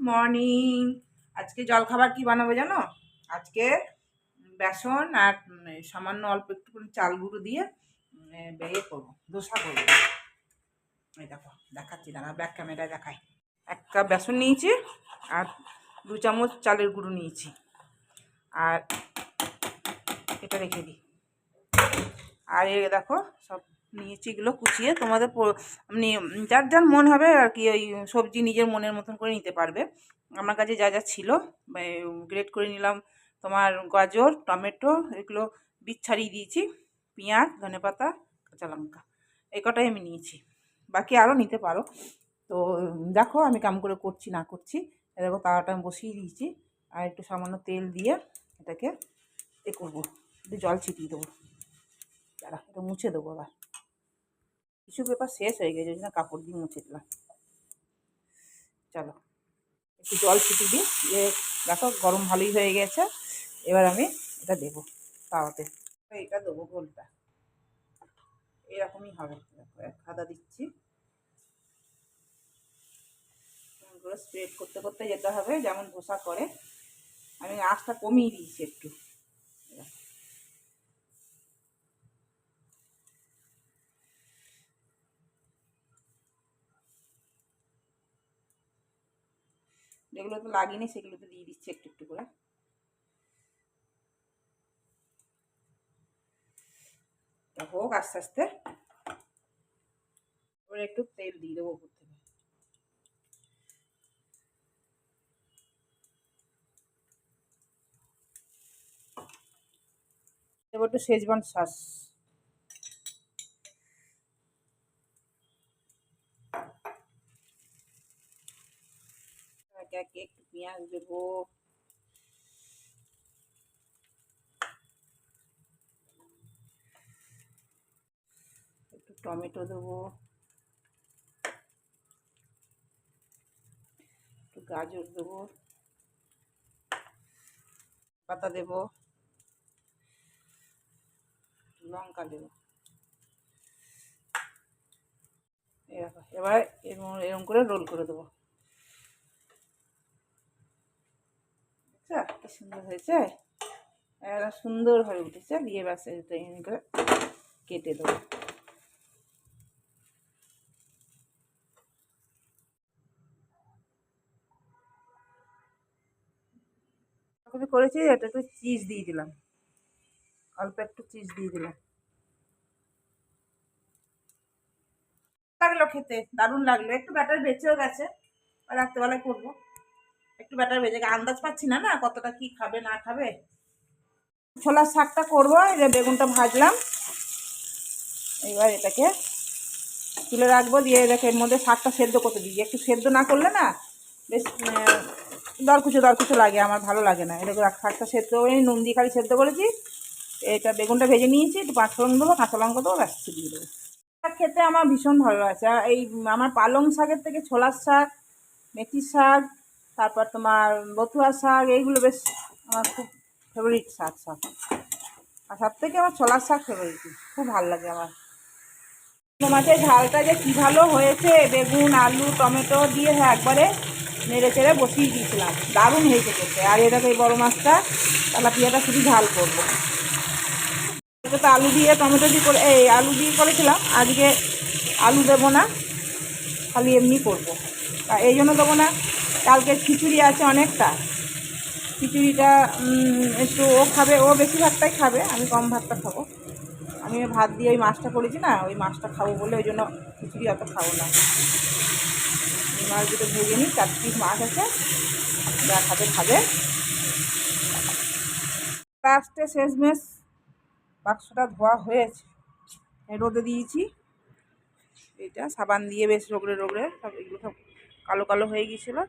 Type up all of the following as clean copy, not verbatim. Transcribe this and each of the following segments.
Morning. আজকে জলখাবার কি বানাবো জানো? আজকে বেসন আর সামান্য অল্প একটুখানি চাল গুঁড়ো দিয়ে ইয়ে করবো, দোসা করবো। এই দেখো দেখাচ্ছি, দাঁড়া ব্যাক ক্যামেরায় দেখাই। 1 কাপ বেসন নিয়েছি আর 2 চামচ চালের গুঁড়ো নিয়েছি। আর এটা রেখে দিই। আর এই দেখো সব নিয়েছি, এগুলো কুচিয়ে তোমাদের যার যার মন হবে আর কি, ওই সবজি নিজের মনের মতন করে নিতে পারবে। আমার কাছে যা যা ছিল গ্রেট করে নিলাম। তোমার গাজর, টমেটো, এগুলো বীজ ছাড়িয়ে দিয়েছি, পেঁয়াজ, ধনেপাতা, কাঁচা লঙ্কা, এই কটাই আমি নিয়েছি। বাকি আরও নিতে পারো। তো দেখো আমি কাম করে করছি না করছি। দেখো তাওয়াটা আমি বসিয়ে দিয়েছি আর একটু সামান্য তেল দিয়ে এটাকে করবো, একটু জল ছিটিয়ে দেবো। দাঁড়া, এটা মুছে দেবো। আবার টিস্যু পেপার শেষ হয়ে গেছে, ওই জন্য কাপড় দিয়ে মুছে দিলাম। চলো একটু জল ছিটিয়ে দিই। দেখো গরম ভালোই হয়ে গেছে। এবার আমি এটা দেবো তাওয়াতে। এটা দেবো গোলটা, এরকমই হবে। দেখো 1 হাতা দিচ্ছি, করে স্প্রেড করতে করতে যেতে হবে যেমন ধোসা করে। আমি আঁচটা কমিয়ে দিয়েছি একটু। যেগুলো তো লাগিনি সেগুলোতে দিয়ে দিচ্ছি একটু একটু করে। হোক আস্তে আস্তে। এবার একটু তেল দিয়ে দেবো উপর থেকে। এবার একটু শেজওয়ান সস। একটু পেঁয়াজ দেবো, একটু টমেটো দেবো, একটু গাজর দেবো, পাতা দেবো, লঙ্কা দেবো। এবার এরকম করে রোল করে দেবো। কি সুন্দর হয়েছে, সুন্দর হয়ে উঠেছে। দিয়ে ব্যাস করে কেটে দেবো। আমি করেছি, এটা একটু চিজ দিয়ে দিলাম, অল্প একটু চিজ দিয়ে দিলাম। লাগলো খেতে, দারুণ লাগলো। একটু ব্যাটার বেঁচেও গেছে, রাত্রেবেলায় করবো। একটু ব্যাটার বেঁচে গেছে, আন্দাজ পাচ্ছি না না কতটা কি খাবে না খাবে। ছোলার শাকটা করবো, এই যে বেগুনটা ভাজলাম। এবার এটাকে তুলে রাখবো, দিয়ে এটাকে এর মধ্যে শাকটা সেদ্ধ করতে দিই। একটু সেদ্ধ না করলে না বেশ দরকুচো লাগে, আমার ভালো লাগে না। এরকম শাকটা সেদ্ধ করে নুন দিয়ে খালি সেদ্ধ করেছি। এটা বেগুনটা ভেজে নিয়েছি, একটু পাঁচফোড়ন দেবো, কাঁচা লঙ্কা দেবো, ব্যাস দিয়ে দেবো। শাক খেতে আমার ভীষণ ভালো লাগছে। এই আমার পালং শাকের থেকে ছোলার শাক, মেথি শাক, তারপর তোমার বথুয়া শাক, এইগুলো বেশ আমার খুব ফেভারিট শাক সব। আর সব থেকে আমার ছোলার শাক ফেভারিট, খুব ভালো লাগে আমার। মাছের ঝালটা যে কী ভালো হয়েছে, বেগুন আলু টমেটো দিয়ে একবারে নেড়ে চেড়ে বসিয়ে দিয়েছিলাম, দারুণ হয়েছে খেতে। আর এটাকে এই বড়ো মাছটা তেলাপিয়াটা শুধু ঝাল করবো। এটা তো আলু দিয়ে টমেটো দিয়ে করে আলু দিয়ে করেছিলাম, আজকে আলু দেবো না, খালি এমনি করবো। এই জন্য দেবো না, কালকে খিচুড়ি আছে অনেকটা। খিচুড়িটা একটু ও খাবে, ও বেশি ভাতটাই খাবে, আমি কম ভাতটা খাবো। আমি ভাত দিয়ে ওই মাছটা করেছি না, ওই মাছটা খাবো বলে ওই জন্য খিচুড়ি অত খাবো না। মাছ দুটো ভেজে নিই, 4 পিস মাছ আছে, যা খাবে খাবে। লাস্টে শেষমেশ বাক্সটা ধোয়া হয়েছে, রোদে দিয়েছি। এটা সাবান দিয়ে বেশ রোগড়ে রোগড়ে সব, এগুলো সব কালো কালো হয়ে গিয়েছিলো।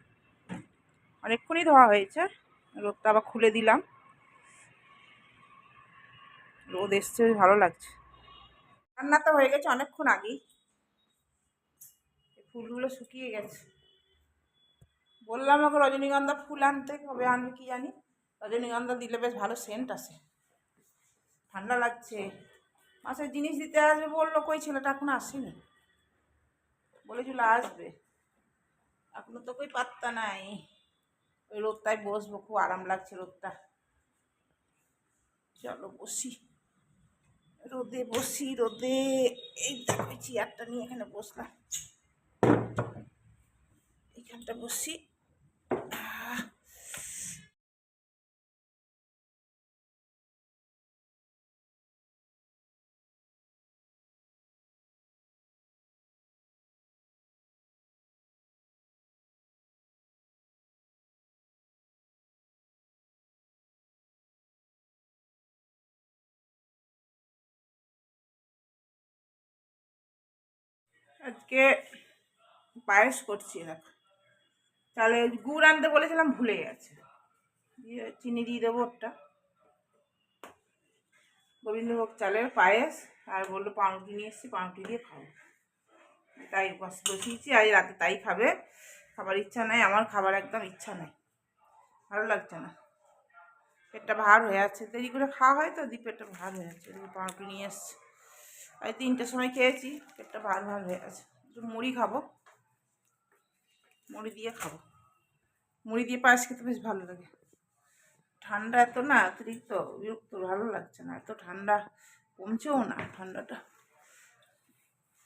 অনেকক্ষণই ধোয়া হয়েছে, রোদটা আবার খুলে দিলাম। রোদ এসছে, ভালো লাগছে। রান্না তো হয়ে গেছে অনেকক্ষণ আগেই, ফুলগুলো শুকিয়ে গেছে। বললাম ওকে রজনীগন্ধা ফুল আনতে, কবে আনবে কি জানি। রজনীগন্ধা দিলে বেশ ভালো সেন্ট আসে। ঠান্ডা লাগছে। মাছের জিনিস দিতে আসবে বললো, কই ছেলেটা এখনো আসেনি, বলেছিল আসবে, এখনো তো কই পাত্তা নাই। ওই রোদটায় বসবো, খুব আরাম লাগছে রোদটা। চলো বসি, রোদে বসি, রোদে। এই দেখো চেয়ারটা নিয়ে এখানে বসলাম, এখানটা বসি। আজকে পায়েস করছি, দেখো তাহলে গুড় আনতে বলেছিলাম, ভুলে গেছে, দিয়ে চিনি দিয়ে দেবো ওটা। গোবিন্দভোগ চালের পায়েস, আর বললো পাউরুটি নিয়ে এসেছি, পাউরুটি দিয়ে খাবো, তাই বসিয়েছি। আজ রাতে তাই খাবে, খাবার ইচ্ছা নেই আমার, খাবার একদম ইচ্ছা নেই, ভালো লাগছে না, পেটটা ভার হয়ে আছে, দেরি করে খাওয়া হয় তো, দিয়ে পেটটা ভার হয়ে আছে। পাউরুটি নিয়ে এসছে, আজ 3টের সময় খেয়েছি, পেটটা ভার ভার হয়ে আছে। একটু মুড়ি খাবো, মুড়ি দিয়ে খাবো, মুড়ি দিয়ে পায়েস খেতে বেশ ভালো লাগে। ঠান্ডা এত না, অতিরিক্ত বিরক্ত, ভালো লাগছে না, এত ঠান্ডা, কমছেও না ঠান্ডাটা,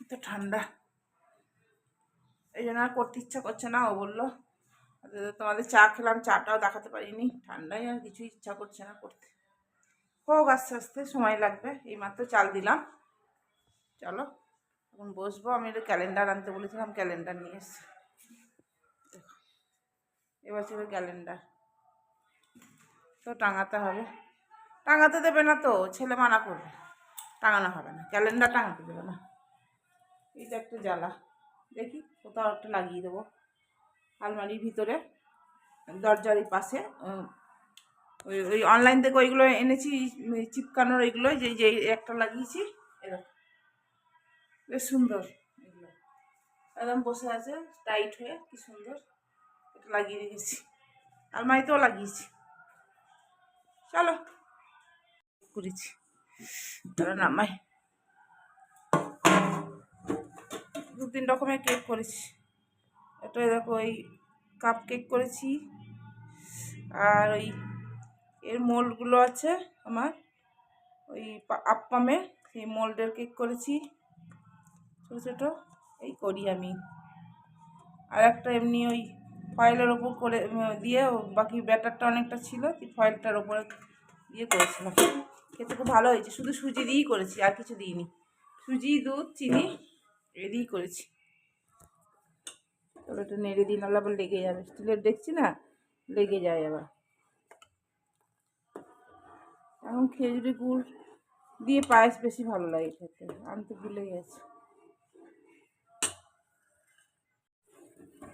এত ঠান্ডা, এই জন্য আর করতে ইচ্ছা করছে না। ও বললো তোমাদের চা খেলাম, চাটাও দেখাতে পারিনি, ঠান্ডায় আর কিছুই ইচ্ছা করছে না করতে। হোক, আস্তে আস্তে সময় লাগবে, এইমাত্র চাল দিলাম। চলো এখন বসবো, আমি একটা ক্যালেন্ডার আনতে বলেছিলাম, ক্যালেন্ডার নিয়ে এসছি, দেখো এবছরের ক্যালেন্ডার তো টাঙাতে হবে। টাঙাতে দেবে না তো, ছেলে মানা করবে, টাঙানো হবে না, ক্যালেন্ডার টাঙাতে দেবে না। এইটা একটা জ্বালা, দেখি কোথাও একটা লাগিয়ে দেবো আলমারির ভিতরে, দরজার এই পাশে। ওই ওই অনলাইন থেকে ওইগুলো এনেছি চিপকানোর, ওইগুলো যে যে একটা লাগিয়েছি, এরকম বেশ সুন্দর, এগুলো একদম বসে আছে টাইট হয়ে, কি সুন্দর, এটা লাগিয়ে রেখেছি, আলমারিতেও লাগিয়েছি। চলো করেছি, তারা নামাই। 2-3 রকমের কেক করেছি, এটা দেখো ওই কাপ কেক করেছি, আর ওই এর মোল্ডগুলো আছে আমার, ওই আপ্পামে সেই মোল্ডের কেক করেছি, ছোটো ছোটো এই করি আমি। আর একটা এমনি ওই ফয়েলের ওপর করে দিয়ে, বাকি ব্যাটারটা অনেকটা ছিল, ফয়েলটার ওপরে দিয়ে করেছিলাম, খেতে খুব ভালো হয়েছে। শুধু সুজি দিয়েই করেছি, আর কিছু দিইনি, সুজি, দুধ, চিনি এই দিয়েই করেছি। তবে এটা নেড়ে দিই, নাহলে আবার লেগে যাবে, স্টিলের দেখছি না, লেগে যায় আবার। এখন খেজুরি গুড় দিয়ে পায়েস বেশি ভালো লাগে খেতে, আমি তো ভুলে গেছি।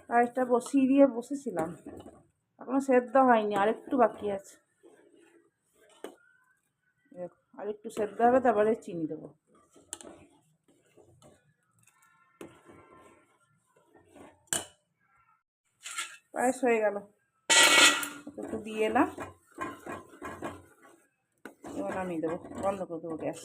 পায়েসটা বসিয়ে দিয়ে বসেছিলাম, এখনো সেদ্ধ হয়নি, আরেকটু বাকি আছে, আরেকটু সেদ্ধ হবে, তারপরে চিনি দেবো। পায়েস হয়ে গেল, একটু দিয়ে এলাম, এবার নামিয়ে দেবো, বন্ধ করে দেবো গ্যাস।